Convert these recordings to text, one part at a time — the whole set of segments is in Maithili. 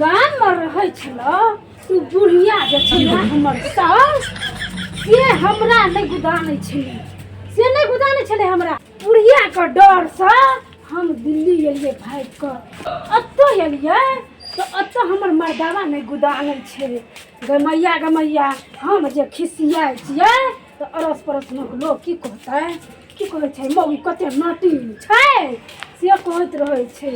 गाम में रहे छलो तू बुढ़िया जे छले हमर सास से हमरा नहीं गुदानै छले से नहीं गुदानै छले हमरा बुढ़िया के डर से हम दिल्ली एलिए भाग कर अत्तो एलिए तो अत्तो हमर मर्दावा नहीं गुदानै छे गमैया हम जे खिसियाइ छियै तो अड़ोस पड़ोस लोग की कहै छै मौगी कते नाटिन छै से कहैत रहै छै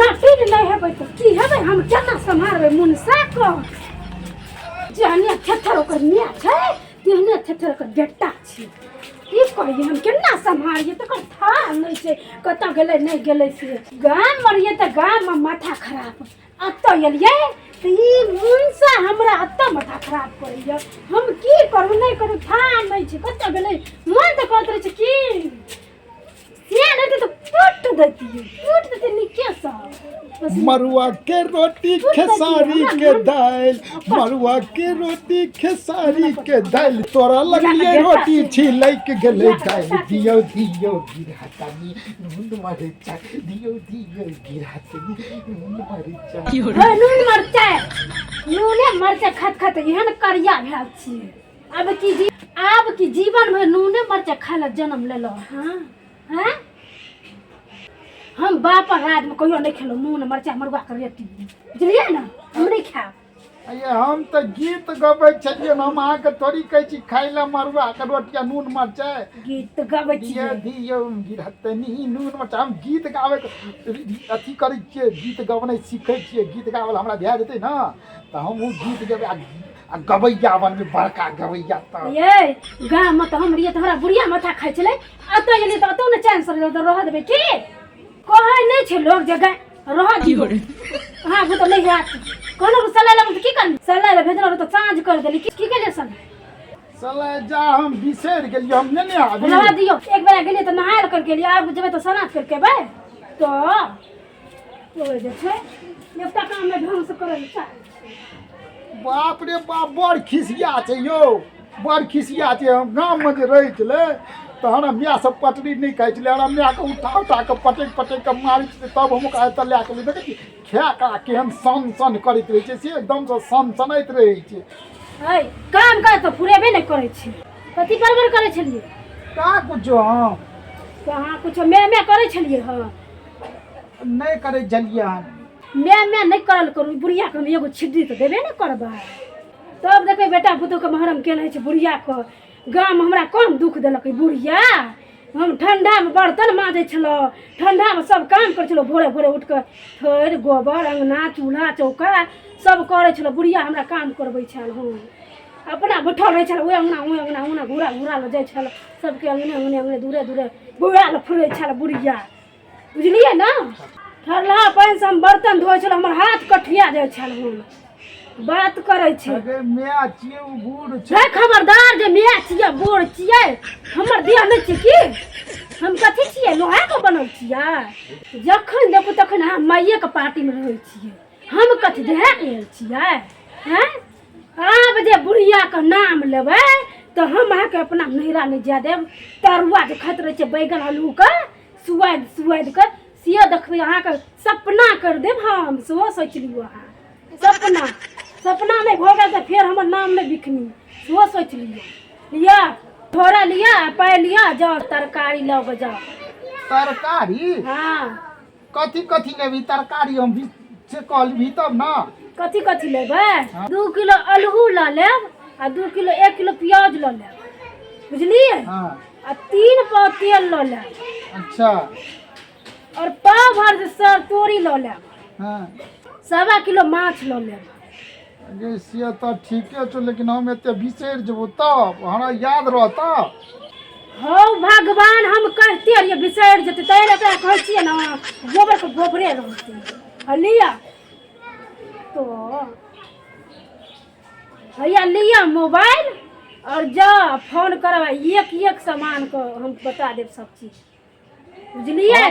नाटिन नहीं हेबै तो की हेबै हम केना सम्हारबै मुनसा को जेहने थेथर ओकर मिया छै तेहने थेथर ओकर बेटा छै की कहिए हम केना सम्हारिए तकर था नहीं छै कतऽ गेलै नहीं गेलै से गाम मरिए तऽ गाम में माथा खराब अत्तो एलिए तो ई मुनसा हमरा अत्तो माथा खराब करैया हम की करू नहीं करू था नहीं छै कतऽ गेलै मन तऽ कहैत रहै छै की से नहीं तो टूट देती नीचे से मरुआ के रोटी खेसारी के दाल मरुआ के रोटी खेसारी के दाल तोरा लगलिए रोटी छिलै के गेलै दाल दियो गिरहतानी नून मरचा दियो गिरहतानी नून मरचा नूने मरचा खात एहन करिया भेल छी अब की जीवन में नूने मरचा खाय ला जन्म लेलो हाँ हम बाप राज में कहियो नहीं खेलो नून मरचा मरुआ के रोटी बुझलिए ना हम नहीं खाब अये हम तो गीत गबै छलिए हम अहाँ के थोड़ी कहै छी खाइ ला मरुआ के रोटी नून मरचा गीत गबै छी दियो गिरहतनी नून मरचा हम गीत गावे अथी करै छियै गीत गबनै सीखै छियै गीत गावल हमरा भए जेतै ना तऽ हम उ गीत गेबै आ गबैया बनबै बड़का गबैया तऽ ये गाम में तो हम रिए तोहरा बुढ़िया माथा खाइ छलै अतो एली तऽ अतो ने चैन से रह देबै की कहै नहीं छे लोग जगह रह दियो हां वो तो नहीं हाथ कोनो सलाह ले की कर सलाह ले भेजलो तो साँझ कर देली की केले सन सलाह जा हम बिसैर गेलियै हम नहीं आबी रह दियो एक बेर गेलियै तो नहाय कर गेलियै आब जेबै तो सना कर के बे तो जे छै एकटा काम में ढंग से करल चाही बाप रे बाप बड़ खिसिया छै यौ बड़ खिसिया छै हम गाम में जे रहै छलै तो हमरा मियाँ सब पटरी नहीं खाइ छलै हमरा मियाँ के उठा के पटक के मारै छलै तब हम ओकरा एतऽ लए के देखै छी खा का केहन सन करैत रहै छै से एकदम से सनसनैत रहै छै है काम कर तो फुरेबे नहीं करै छी कथी परवर करै छलिए का कुछो हम कहाँ कुछो मैं करै छलिए हां नहीं करै छलिए हम मैं नहीं करल करू बुढ़िया के हम एगो छिड्डी तो देबे नहीं करबै तब देखै बेटा पुतोह के महरम केने छै बुढ़िया के गाम में हमरा कम दुख देलक बुढ़िया हम ठंडा में बर्तन मांजै छलो ठंडा में सब काम करै छलो भोरे उठ के थोड़ गोबर अंगना चूल्हा चौका सब करै छलो बुढ़िया हमरा काम करबै छल हम अपना बैठल रहै छल ओए अंगना घूरा ल जाइ छल सबके अंगने दूरे बुढ़ा ल फुरै छल बुढ़िया बुझलिए ना ठरला पानि से हम बर्तन धोइ छल हमर हाथ कठिया जाइ छल हम बात करै छै अगर मियाँ छियै उ बूढ़ छै खबरदार जे मियाँ छियै बूढ़ छियै हमर देह नहि छै की हम कथी छियै लोहा के बनल छियै जखन देखू तखन हम माइये के पार्टी में रहै छियै हम कथी देह के छियै हैं आब जे बुढ़िया के नाम लेबै तो हम अहाँके अपना नहिरा नहीं जा देब तरुआ जे खाइत रहै छै बैगन आलू के सुआद के से देखबै अहाँके सपना कर देब हम सेहो सोचि लियौ अहाँ सपना नहीं भऽ गेल तऽ फेर हमर नाम नहीं बिकनी सेहो सोचि लिया थोड़ा लिया पाइ लिया जाओ तरकारी लऽ के जाओ तरकारी हाँ कथी लेबी तरकारी हम से कहलबी तब ना कथी लेबै 2 किलो आलू लऽ लेब आ 2 किलो 1 किलो प्याज लऽ लेब बुझलिए हाँ आ 3 पाव तेल लऽ लेब अच्छा और पाव भर सर तोरी लऽ लेब हाँ 1.25 किलो माछ लऽ लेब ये से तो ठीके छौ लेकिन हम एते बिसैर जेबो तब हमरा याद रहता हो भगवान हम कहते रहिए बिसैर जेतै तै एकरा कहै छियै ना गोबर के गोबरे रहतै लिया तो भैया लिया मोबाइल और जा फोन करवा एक सामान को हम बता देब सब चीज बुझलिए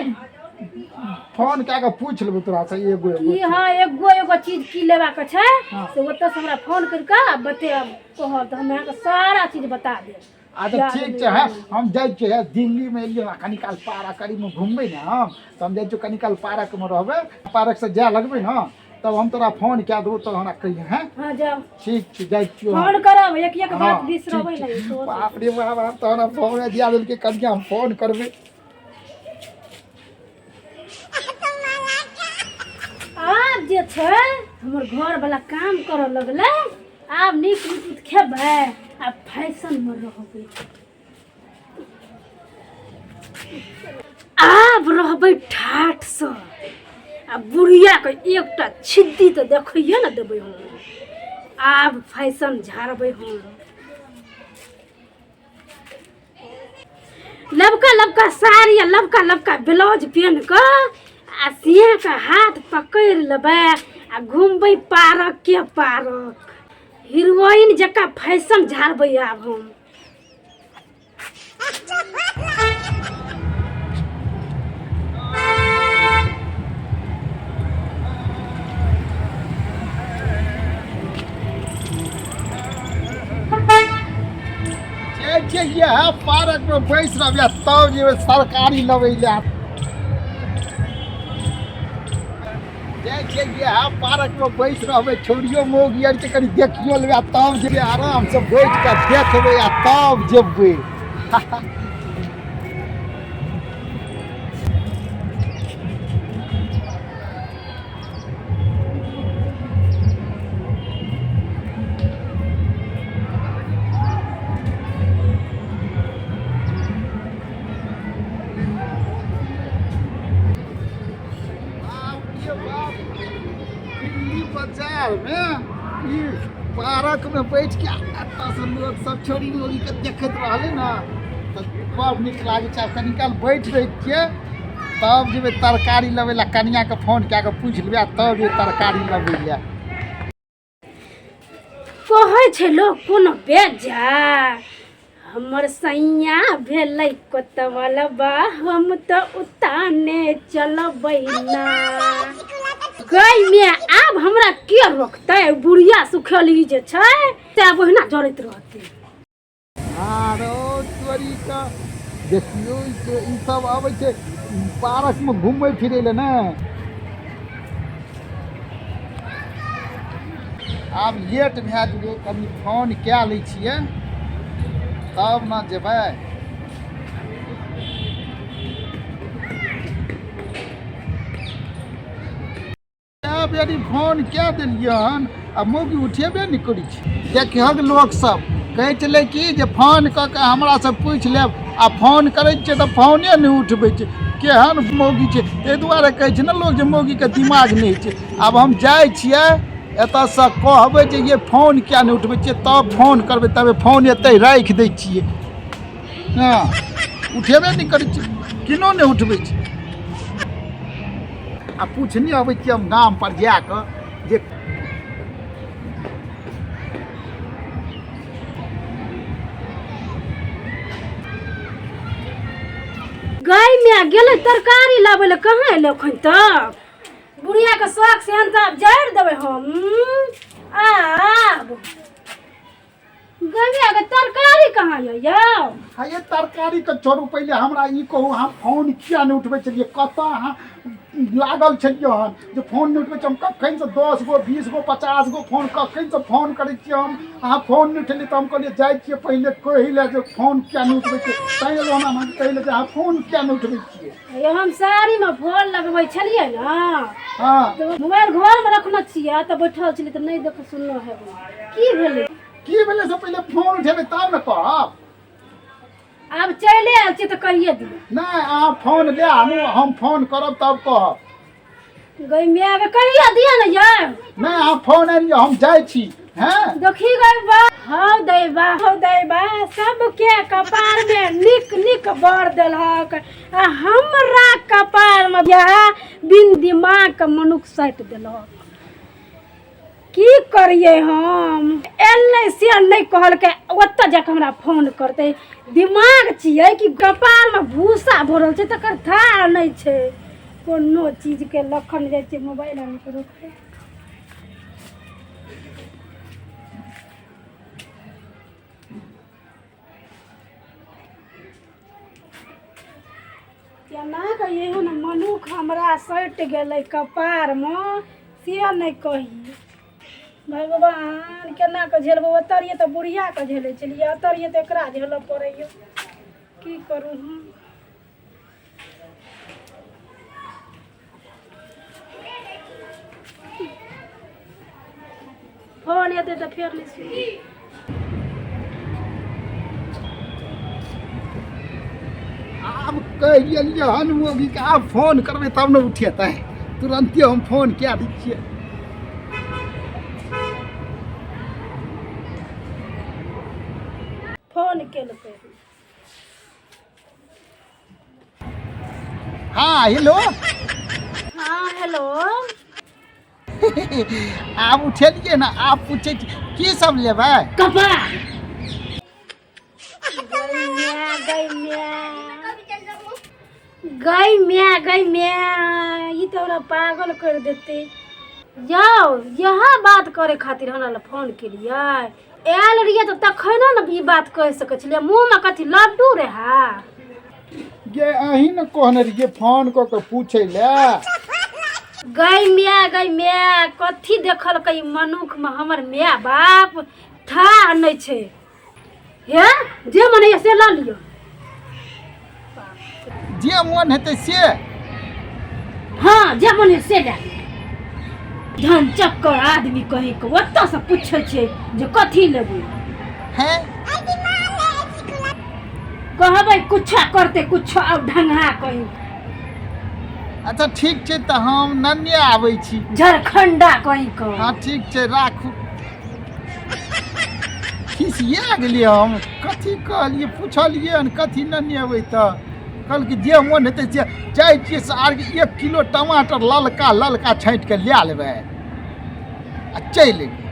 फोन कए के पूछ लेबो तोरा से एगो की हां एगो चीज की लेबा के छै से ओतऽ से हमरा फोन करके बताएब कहब त हम अहाँके सारा चीज बता देब अच्छा ठीक छै है हम जाइ छियै दिल्ली में एलियै कनी काल पार्क करी में घूमबै ना हम जाइ छियै कनी काल पार्क में रहबै पार्क से जाय लगबै ना तब हम तोरा फोन कए देबो तो हमरा कहिए हैं। हाँ जाओ ठीक छै जाइ छियो हम। फोन करब एक एक हाँ, बात बिसरबै ठीक नहीं छै। तो बाप रे बाप हम तोरा फोन दिया देलकै कनिया हम फोन करबै। आब जे छै हमर घर वाला काम करऽ लगलै। आब नीक नीक खेबै आ फैशन में रहबै। आब रहबै ठाठ से आ बुढ़िया के एकटा छिद्दी तो देखैये न देबै हम। आब फैशन झाड़बै हम। लबका लबका साड़ी आ लबका लबका ब्लाउज पहन कऽ आ सिंह के हाथ पकड़ि लेबै आ घूमबै पार्क के पार्क। हीरोइन जकाँ फैशन झाड़बै आब हम। इएह पार्क में बैस रहबै तब जेबै सरकारी लबै ले। जाइ छियै इएह पार्क में बैस रहबै छोड़ियो मौगी आर के कनि देखियो लेबै तब जेबै आराम से बैठ के देखबै आ तब जेबै। दिल्ली बाजार में ई पार्क में बैठ के एतऽ से लोग सब छोरी मोरी के देखैत रहलै ना तऽ बड़ नीक लागै छै। कनि काल बैठ रहै छियै तब जेबै तरकारी लेबै ला। कनिया के फोन कए कऽ पूछि लेबै तब जेबै तरकारी लेबै ले। कहै छै लोग कोनो बेजा हमर सैया भेलै कोतवलबा हम तो उताने चलबै ना। गई में आब हमरा के रोकतै। बुढ़िया सुखेली जे छै से ओहिना जरैत रहतै। आरो तोरी का देखियो ई सब आबै छै पार्क में घूमै फिरै ले ने। आब लेट भए जेबै कनि फोन कए लै छियै तब ने जेबै। बेरी फोन कए देलियै हन आ मौगी उठेबे नहि करै छै। देखिहक लोक सब कहै छलै कि जे फोन कऽ के हमरा से पूछि लेब आ फोन करै छियै तऽ फोने नहि उठबै छै। केहन मौगी छै ताहि दुआरे कहै छै ने लोक जे मौगीके दिमाग नहि छै। आब हम जाइ छियै एतऽसँ कहबै जे ये फोन किया नहि उठबै छियै तब फोन करबै तब फोन एतै राखि दै छियै। हाँ उठेबे नहि करै छै किनो नहि उठबै छै। आ पूछने अबै छियै हम गाम पर जाकऽ जे गई में गेलै तरकारी लाबै ले कहाँ एलै अखन तक। बुढ़िया के शौक से अंताब जारि देबै हम। आब गई के तरकारी कहाँ ये यौ। हाँ ये तरकारी के छोड़ू पहिले हमरा ई कहू अहाँ फोन किया नहि उठबै छलियै। कतऽ अहाँ लागल छलियै हन जे फोन नहि उठबै छियै। हम कखन से 10 गो 20 गो 50 गो फोन कखन से फोन करै छियै हम। अहाँ फोन नहि उठेलियै तऽ हम कहलियै जाइ छियै पहिले कहि ले जे फोन किया नहि उठबै छियै। तैं एगो हमरा कहि ले जे अहाँ फोन किया नहि उठबै छियै। यो हम साड़ी में फोन लगबै छलियै ना। हाँ तो मोबाइल घर में रखने छियै तऽ बैठल छलियै तऽ नहि देख सुनलो हेबै की भेलै। की भेलै से पहिले फोन उठेबै तब ने कहब। आब चले आयल छियै तऽ कहिए दियौ। नहीं अहाँ फोन ले आनू हम फोन करब तब कहब। गई माय के कहिए दिया ना यार। नहीं अहाँ फोन आनिए हम जाइ छी। हैं देखी गई बा हौ दैबा सबके कपार में निक निक बर देलहक आ हमरा कपार में बिन दिमाग के मनुख सट देलहक। की करिए हम एलै से नहीं कहलकै ओतऽ जाके हमरा फोन करते। दिमाग छियै कि कपार में भूसा भरल छै तकर थाह नहीं छै। कोनो चीज के लखन जाइ छै मोबाइल आन के रखे। केना के एहन मनुख हमरा सटि गेलै कपार में से नहीं कही भगवान केना के झेलबो। ओतरिए तो बुढ़िया के झेले चलिए, अतरिए तो एकरा झेल पड़े की करूँ हम। फोन एते तो फेर नहीं सुनी। अब कहिए हनुमोगी के आप फोन करबे तब न उठेता है, तुरंते हम फोन क्या दीजिए। फोन केलकै। हाँ हेलो। हाँ हेलो। आप उठेलिए ना, आप पूछे की सब लेबै? कपड़ा गई मैं ये तो हमरा पागल कर देते। जाओ यहाँ बात करे खातिर हमरा ला फोन केलिए। आयल रहिए तो तखनो न ई बात कह सकै छलिए। मुँह में कथी लड्डू रहा? ये अही न कहने रहिए फोन कऽ के पूछे ले। गई मैं कथी देखल कई मनुख में हमर माय बाप था नहीं छे। हे जे मन से ला लियो, जे मन हेतै से। हाँ जे मन से ले। धन चक्कर आदमी कहीं के ओतऽ से पूछे छे जे कथी लेबै। हैं कहबै कुछ करते कुछ अब ढंगा कहीं। अच्छा ठीक छै तऽ हम नन्ने आबै छी। झारखंडा कहीं के। हाँ ठीक छै राखू। खिसिया गेलिए हम, कथी कहलिए पूछलिए हन कथी नन्ने अबै तऽ कहलकै जे मोन हेतै से जाइ छियै से आर 1 किलो टमाटर ललका छाँटि के लए लेबै आ चलि एबै।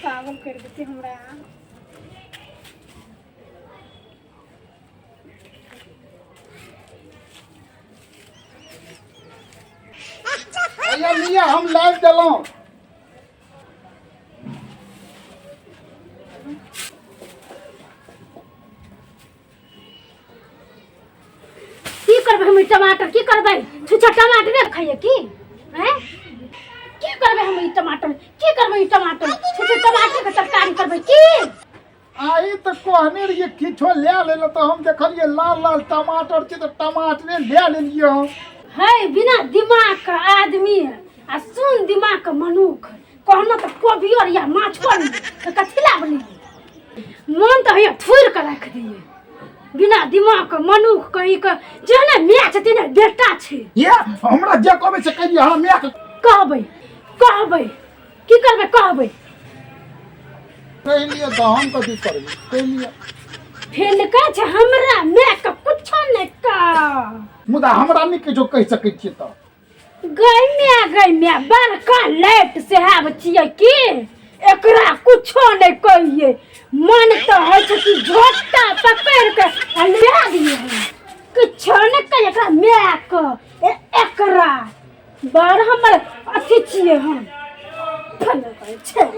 पागल कर देते हमरा। भैया मियाँ हम लाइव देलहुँ। की करबै हम टमाटर की करबै? छुच्छा टमाटर नहीं खाइए की हैं? की करबै हम ई टमाटर की करबै? ई टमाटर छुच्छा टमाटर के तरकारी करबै की? आई तो कहने रहिए किछो ले ले तो हम देखलिए लाल टमाटर छै तो टमाटरे ले लेलिए हम। है बिना दिमाग का आदमी है आ सुन दिमाग का मनुख कहना तो कोबी और या माछ पर तो कथी ला बनी मन तो है थुर के रख दिए। बिना दिमाग का मनुख कहीं का जेने मैच तिने बेटा छे। ये हमरा जे कहबै से कहिए। हम मैया के कहबै की करबै कहबै? कहलिए तो हम कथी करबै कहलिए। फेल का छे हमरा मैं का कुछो नहीं का। मुदा हमरा नहीं किछो कहि सकै छियै तऽ। गई मैं बड़का लाइट से हाव छियै की एकरा कुछो नहीं कहिए। मन तो है कि झोटा पकड़ के हलिया दिए कुछो नहीं कहिए एकरा मैं का। एकरा बार हमर अथी छियै हम फल छै।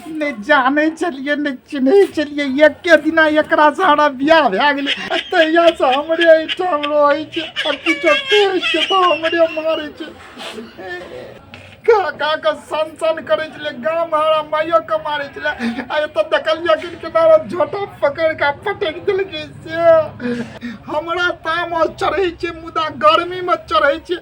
नहीं जाने चलिए नहीं चिन्हे चलिए एके दिना एकरा से हमरा बियाह भए गेलै तहिया से हमरे एहिठाम रहै छै आ किछो कहै छै तऽ हमरे मारै छै। का के सन करै छलै गाँव में हमरा माइयो के मारै छलै आ एतऽ देखलिए कि किनारा झोटा पकड़ के पटक देलकै से। हमरा तामस चढ़ै छै मुदा गर्मी में चढ़ै छै।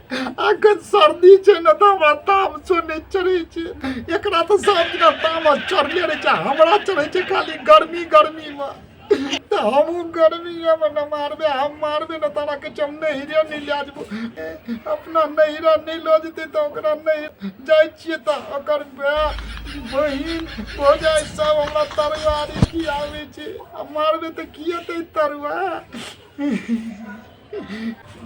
अगर सर्दी छै न तऽ हमरा तामसो नहीं चढ़ै छै। एकरा तऽ सब दिन तामस चढ़ले रहै छै, हमरा चढ़ै छै खाली गर्मी में। तो हमहूँ गर्मी में न मारबे, हम मारबे न तारा के हम नहिरे नहीं ले जेबो। अपना नहिरा नहीं लो जेतै तऽ ओकरा नहीं जाइ छियै तऽ ओकर बहिन भौजाइ सब हमरा तरुआरी खियाबै छै। मारबे तऽ की हेतै तरुआ।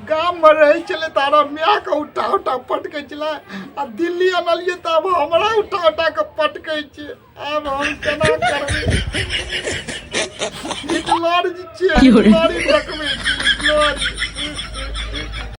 गाँव में रहे चले तारा मियाँ के उठा पटकै छलै आ दिल्ली अनलिए तऽ अब हमरा उठा के पटकै छै। अब हम केना करबै? हिटलर जी छियै, हिटलरी देखबै छी हिटलरी।